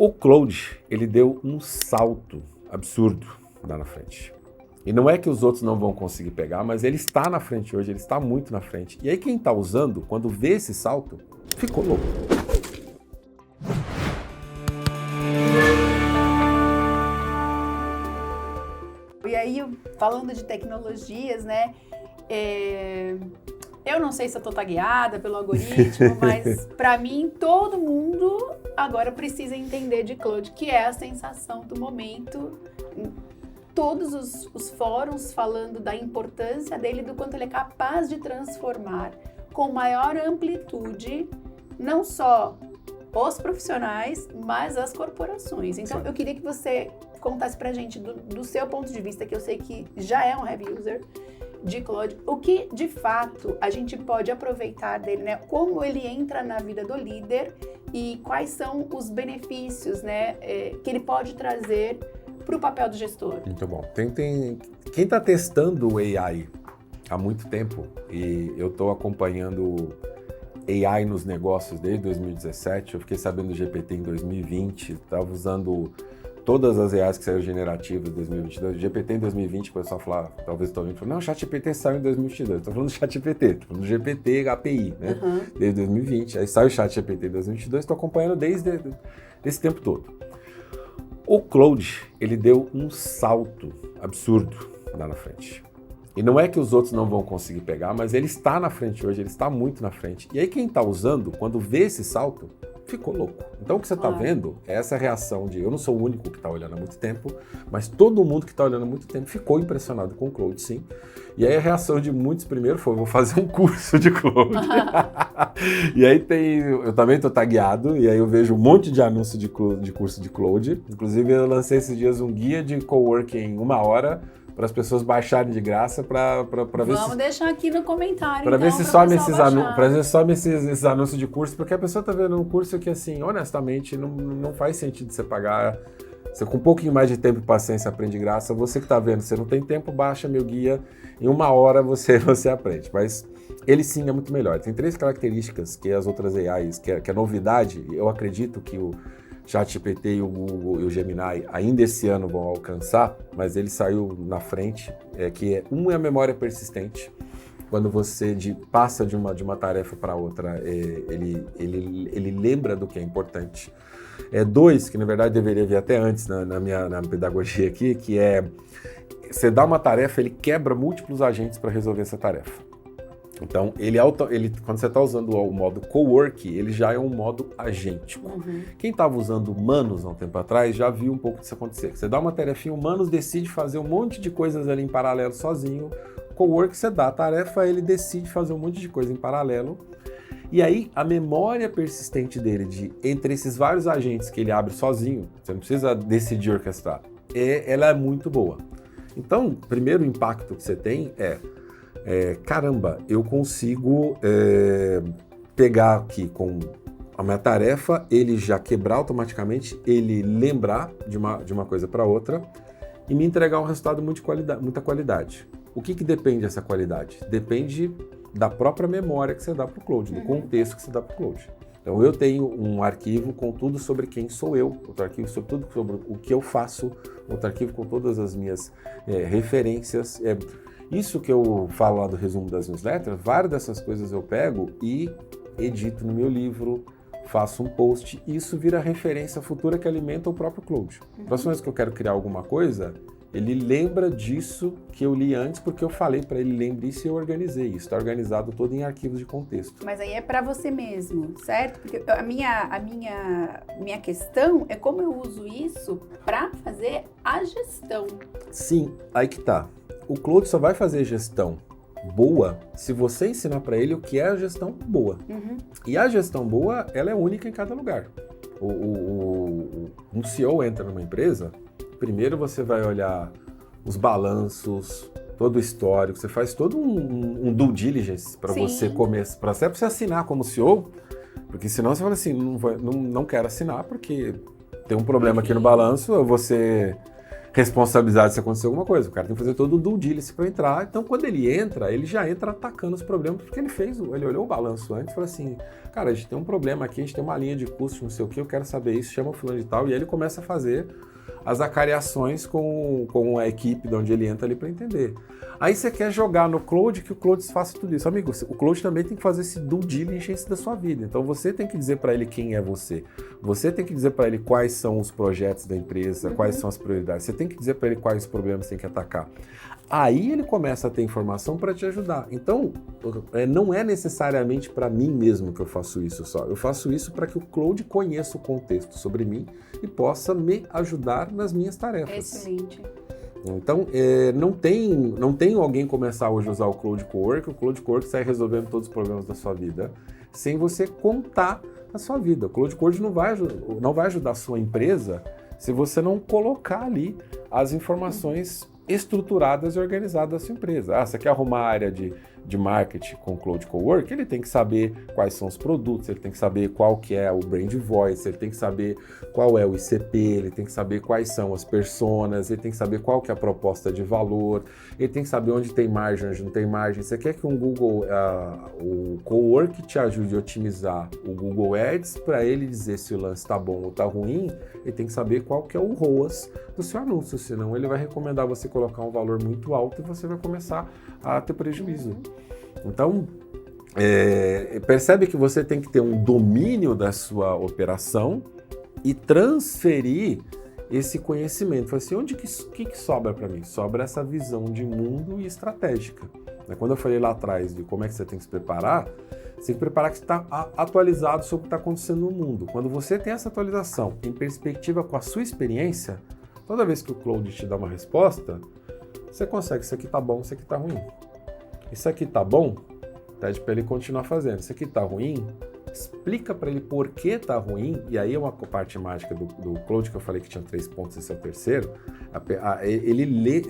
O Claude, ele deu um salto absurdo lá na frente. E não é que os outros não vão conseguir pegar, mas ele está na frente hoje, ele está muito na frente. E aí quem está usando, quando vê esse salto, ficou louco. E aí, falando de tecnologias, né? Eu não sei se eu tô tagueada pelo algoritmo, mas para mim todo mundo agora precisa entender de Claude, que é a sensação do momento. Todos os fóruns falando da importância dele, do quanto ele é capaz de transformar com maior amplitude, não só os profissionais, mas as corporações. Então, eu queria que você contasse pra gente, do seu ponto de vista, que eu sei que já é um heavy user de Claude, o que, de fato, a gente pode aproveitar dele, né? Como ele entra na vida do líder e quais são os benefícios, né, que ele pode trazer para o papel do gestor. Muito bom. Quem está testando o AI há muito tempo, e eu estou acompanhando AI nos negócios desde 2017, eu fiquei sabendo do GPT em 2020, estava usando todas as AIs que saíram generativas em 2022. GPT em 2020, o pessoal falava, talvez estão ouvindo, não, o ChatGPT saiu em 2022. Estou falando do ChatGPT, estou falando do GPT API, né? Desde 2020. Aí saiu o ChatGPT em 2022, estou acompanhando desde esse tempo todo. O Claude, ele deu um salto absurdo lá na frente. E não é que os outros não vão conseguir pegar, mas ele está na frente hoje, ele está muito na frente. E aí quem está usando, quando vê esse salto, ficou louco. Então o que você está vendo é essa reação de, eu não sou o único que está olhando há muito tempo, mas todo mundo que está olhando há muito tempo ficou impressionado com o Claude, sim. E aí a reação de muitos primeiro foi, vou fazer um curso de Claude. E aí eu também estou tagueado, e aí eu vejo um monte de anúncio de curso de Claude. Inclusive eu lancei esses dias um guia de coworking em 1 hora, para as pessoas baixarem de graça, para ver Vamos deixar aqui no comentário, para então, ver se some esses anúncios de curso, porque a pessoa está vendo um curso que, assim, honestamente, não faz sentido você pagar. Você com um pouquinho mais de tempo e paciência aprende de graça. Você que está vendo, você não tem tempo, baixa meu guia, em 1 hora você aprende. Mas ele sim é muito melhor. Tem 3 características que as outras AIs, que é novidade, eu acredito que o ChatGPT e o Google e o Gemini ainda esse ano vão alcançar, mas ele saiu na frente, um é a memória persistente. Quando você passa de uma tarefa para outra, ele lembra do que é importante. 2, que na verdade deveria vir até antes na pedagogia aqui, que é, você dá uma tarefa, ele quebra múltiplos agentes para resolver essa tarefa. Então, quando você está usando o modo cowork, ele já é um modo agêntico. Quem estava usando humanos há um tempo atrás já viu um pouco disso acontecer. Você dá uma tarefinha, o humanos decide fazer um monte de coisas ali em paralelo sozinho. Cowork, você dá a tarefa, ele decide fazer um monte de coisa em paralelo. E aí, a memória persistente dele, entre esses vários agentes que ele abre sozinho, você não precisa decidir orquestrar, ela é muito boa. Então, o primeiro impacto que você tem caramba, eu consigo pegar aqui com a minha tarefa, ele já quebrar automaticamente, ele lembrar de uma coisa para outra e me entregar um resultado muita qualidade. O que depende dessa qualidade? Depende da própria memória que você dá para o Claude, do contexto que você dá para o Claude. Então eu tenho um arquivo com tudo sobre quem sou eu, outro arquivo sobre tudo sobre o que eu faço, outro arquivo com todas as minhas referências. Isso que eu falo lá do resumo das newsletters, várias dessas coisas eu pego e edito no meu livro, faço um post, e isso vira referência futura que alimenta o próprio Claude. Próxima vez que eu quero criar alguma coisa, ele lembra disso que eu li antes, porque eu falei para ele, lembre isso, e eu organizei isso. Está organizado todo em arquivos de contexto. Mas aí é para você mesmo, certo? Porque a minha questão é como eu uso isso para fazer a gestão. Sim, aí que tá. O Claude só vai fazer gestão boa se você ensinar para ele o que é a gestão boa. E a gestão boa, ela é única em cada lugar. Um CEO entra numa empresa, primeiro você vai olhar os balanços, todo o histórico, você faz todo um due diligence para você começar, para você assinar como CEO, porque senão você fala assim, não quero assinar porque tem um problema aqui no balanço, eu vou ser responsabilizado se acontecer alguma coisa. O cara tem que fazer todo o due diligence para entrar. Então, quando ele entra, ele já entra atacando os problemas, porque ele olhou o balanço antes e falou assim, cara, a gente tem um problema aqui, a gente tem uma linha de custo, não sei o que, eu quero saber isso, chama o fulano de tal, e aí ele começa a fazer as acariações com a equipe de onde ele entra ali para entender. Aí você quer jogar no Cloud, que o Cloud faça tudo isso. Amigo, o Cloud também tem que fazer esse due diligence da sua vida. Então você tem que dizer para ele quem é você. Você tem que dizer para ele quais são os projetos da empresa, quais são as prioridades. Você tem que dizer para ele quais problemas tem que atacar. Aí ele começa a ter informação para te ajudar. Então, não é necessariamente para mim mesmo que eu faço isso só. Eu faço isso para que o Cloud conheça o contexto sobre mim e possa me ajudar nas minhas tarefas. Excelente. Então, não tem alguém começar hoje a usar o Cloud Cowork, o Cloud Cowork sai resolvendo todos os problemas da sua vida, sem você contar a sua vida. O Cloud Cowork não vai ajudar a sua empresa se você não colocar ali as informações estruturadas e organizadas da sua empresa. Você quer arrumar a área de marketing com Cloud Cowork? Ele tem que saber quais são os produtos, ele tem que saber qual que é o brand voice, ele tem que saber qual é o ICP, ele tem que saber quais são as personas, ele tem que saber qual que é a proposta de valor, ele tem que saber onde tem margem, onde não tem margem. Você quer que o Cowork te ajude a otimizar o Google Ads para ele dizer se o lance está bom ou está ruim, ele tem que saber qual que é o ROAS do seu anúncio, senão ele vai recomendar você colocar um valor muito alto e você vai começar a ter prejuízo. Então, percebe que você tem que ter um domínio da sua operação e transferir esse conhecimento. Fala assim, onde que sobra para mim? Sobra essa visão de mundo e estratégica. Quando eu falei lá atrás de como é que você tem que se preparar, você tem que preparar que você está atualizado sobre o que está acontecendo no mundo. Quando você tem essa atualização em perspectiva com a sua experiência, toda vez que o Cloud te dá uma resposta, você consegue, isso aqui tá bom, isso aqui tá ruim. Isso aqui tá bom, pede para ele continuar fazendo. Isso aqui tá ruim, explica para ele por que tá ruim, e aí é uma parte mágica do Cloud que eu falei que tinha 3 pontos, esse é o terceiro. Ele lê,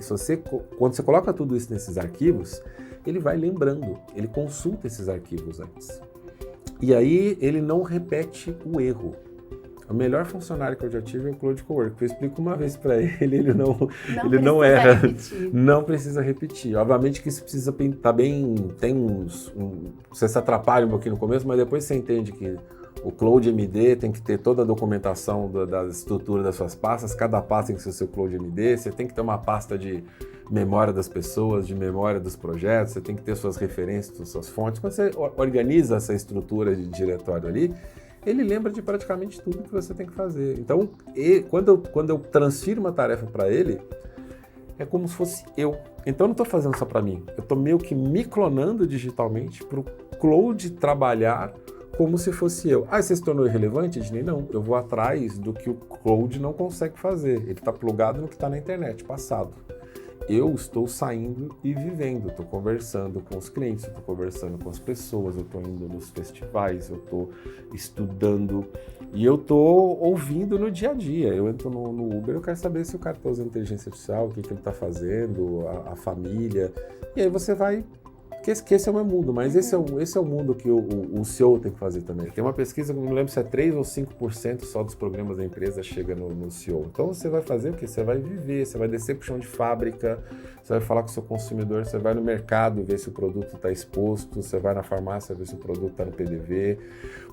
quando você coloca tudo isso nesses arquivos, ele vai lembrando, ele consulta esses arquivos antes. E aí ele não repete o erro. O melhor funcionário que eu já tive é o Cloud Cowork. Eu explico uma vez para ele não erra, não precisa repetir. Obviamente que isso precisa estar bem, você se atrapalha um pouquinho no começo, mas depois você entende que o Cloud MD tem que ter toda a documentação da estrutura das suas pastas, cada pasta tem que ser o seu Cloud MD, você tem que ter uma pasta de memória das pessoas, de memória dos projetos, você tem que ter suas referências, suas fontes. Quando você organiza essa estrutura de diretório ali, ele lembra de praticamente tudo que você tem que fazer. Então, quando eu transfiro uma tarefa para ele, é como se fosse eu. Então, eu não estou fazendo só para mim. Eu estou meio que me clonando digitalmente para o Cloud trabalhar como se fosse eu. Você se tornou irrelevante, Ednei? Não. Eu vou atrás do que o Cloud não consegue fazer. Ele está plugado no que está na internet, passado. Eu estou saindo e vivendo, estou conversando com os clientes, estou conversando com as pessoas, eu estou indo nos festivais, eu estou estudando e eu estou ouvindo no dia a dia. Eu entro no Uber, eu quero saber se o cara está usando inteligência artificial, o que ele está fazendo, a família, e aí você vai... Que esse é o meu mundo, mas esse é o mundo que o CEO tem que fazer também. Tem uma pesquisa, não lembro se é 3 ou 5% só dos programas da empresa chega no CEO. Então você vai fazer o quê? Você vai viver, você vai descer pro chão de fábrica, você vai falar com o seu consumidor, você vai no mercado ver se o produto está exposto, você vai na farmácia ver se o produto está no PDV,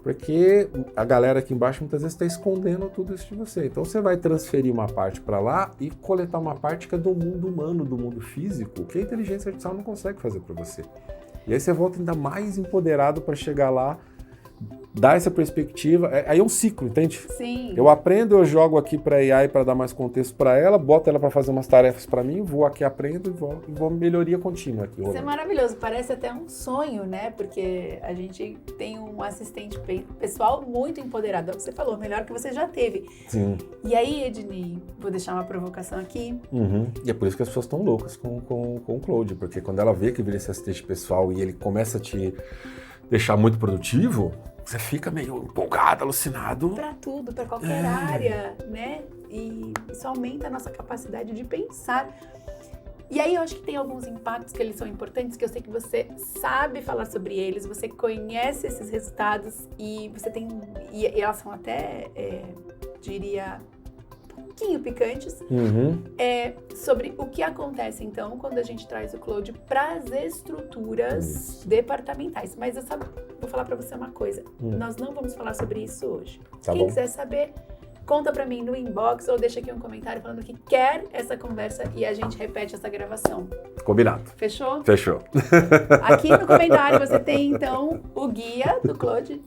porque a galera aqui embaixo muitas vezes está escondendo tudo isso de você. Então você vai transferir uma parte para lá e coletar uma parte que é do mundo humano, do mundo físico, que a inteligência artificial não consegue fazer para você. E aí você volta ainda mais empoderado para chegar lá, dar essa perspectiva. Aí é um ciclo, entende? Sim. Eu aprendo, eu jogo aqui para a AI para dar mais contexto para ela, boto ela para fazer umas tarefas para mim, vou aqui, aprendo e vou melhoria contínua aqui. Isso é maravilhoso, parece até um sonho, né? Porque a gente tem um assistente pessoal muito empoderado. Você falou, melhor que você já teve. Sim. E aí, Ednei, vou deixar uma provocação aqui. E é por isso que as pessoas estão loucas com o Cloud, porque quando ela vê que vira esse assistente pessoal e ele começa a te deixar muito produtivo, você fica meio empolgado, alucinado. Para tudo, para qualquer área, né? E isso aumenta a nossa capacidade de pensar. E aí eu acho que tem alguns impactos que eles são importantes, que eu sei que você sabe falar sobre eles, você conhece esses resultados e você tem... E elas são até, diria, pouquinho picantes, sobre o que acontece, então, quando a gente traz o Claude para as estruturas departamentais. Mas eu vou falar para você uma coisa, nós não vamos falar sobre isso hoje. Quem quiser saber, conta para mim no inbox ou deixa aqui um comentário falando que quer essa conversa e a gente repete essa gravação. Combinado. Fechou? Fechou. Aqui no comentário você tem, então, o guia do Claude,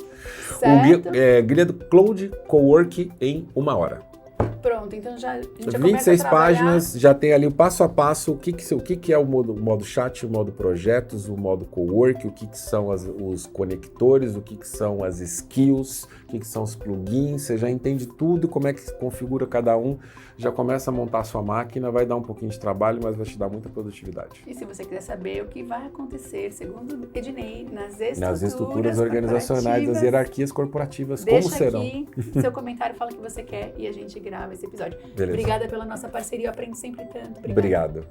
certo? O guia do Claude Cowork em 1 hora. Pronto, então a gente já 26 começa a páginas, já tem ali o passo a passo, o que é o modo chat, o modo projetos, o modo cowork, o que são os conectores, o que são as skills, o que são os plugins, você já entende tudo, como é que se configura cada um, já começa a montar a sua máquina, vai dar um pouquinho de trabalho, mas vai te dar muita produtividade. E se você quiser saber o que vai acontecer, segundo Ednei, nas estruturas organizacionais, das hierarquias corporativas, como serão. Deixa aqui seu comentário, fala o que você quer e a gente grava esse episódio. Beleza. Obrigada pela nossa parceria, eu aprendo sempre tanto. Obrigado.